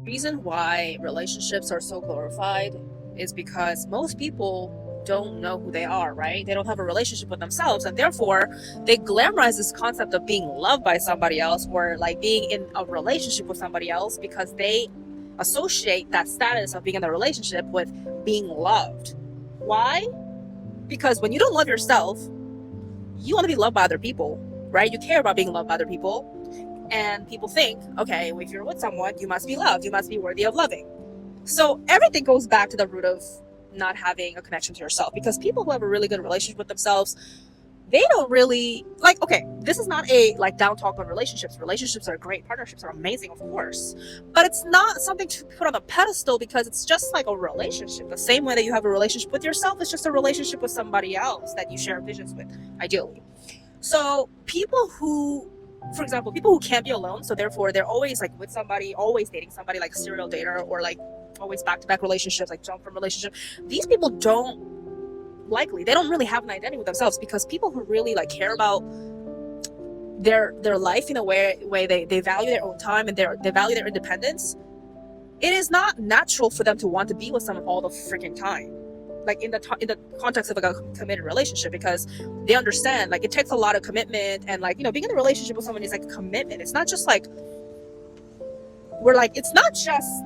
Reason why relationships are so glorified is because most people don't know who they are, right? They don't have a relationship with themselves, and therefore they glamorize this concept of being loved by somebody else or like being in a relationship with somebody else because they associate that status of being in a relationship with being loved. Why? Because when you don't love yourself, you want to be loved by other people, right? You care about being loved by other people. And people think, okay, well, if you're with someone, you must be loved. You must be worthy of loving. So everything goes back to the root of not having a connection to yourself, because people who have a really good relationship with themselves, they don't really like, okay, this is not a like down talk on relationships. Relationships are great. Partnerships are amazing, of course, but it's not something to put on a pedestal because it's just like a relationship. The same way that you have a relationship with yourself, it's just a relationship with somebody else that you share visions with, ideally. So people who, for example, people who can't be alone, so therefore they're always like with somebody, always dating somebody, like a serial dater, or like always back-to-back relationships, like jump from relationship. These people they don't really have an identity with themselves, because people who really like care about their life in a way they value their own time and they value their independence. It is not natural for them to want to be with someone all the freaking time, like in the context of like a committed relationship, because they understand like it takes a lot of commitment, and like, you know, being in a relationship with someone is like a commitment. It's not just like it's not just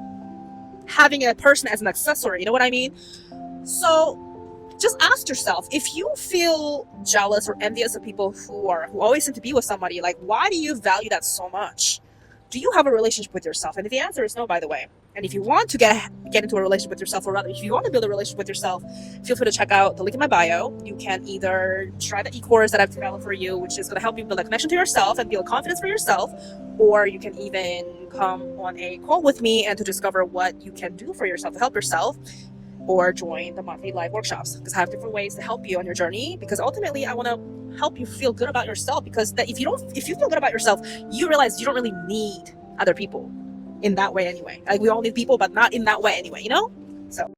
having a person as an accessory, you know what I mean? So just ask yourself, if you feel jealous or envious of people who always seem to be with somebody, like, why do you value that so much? Do you have a relationship with yourself? And if the answer is no, by the way, and if you want to get into a relationship with yourself, or rather, if you want to build a relationship with yourself, feel free to check out the link in my bio. You can either try the e-course that I've developed for you, which is going to help you build a connection to yourself and build confidence for yourself, or you can even come on a call with me and to discover what you can do for yourself to help yourself, or join the monthly live workshops, because I have different ways to help you on your journey, because ultimately I want to help you feel good about yourself, because if you feel good about yourself, you realize you don't really need other people in that way anyway. Like, we all need people, but not in that way anyway, you know? So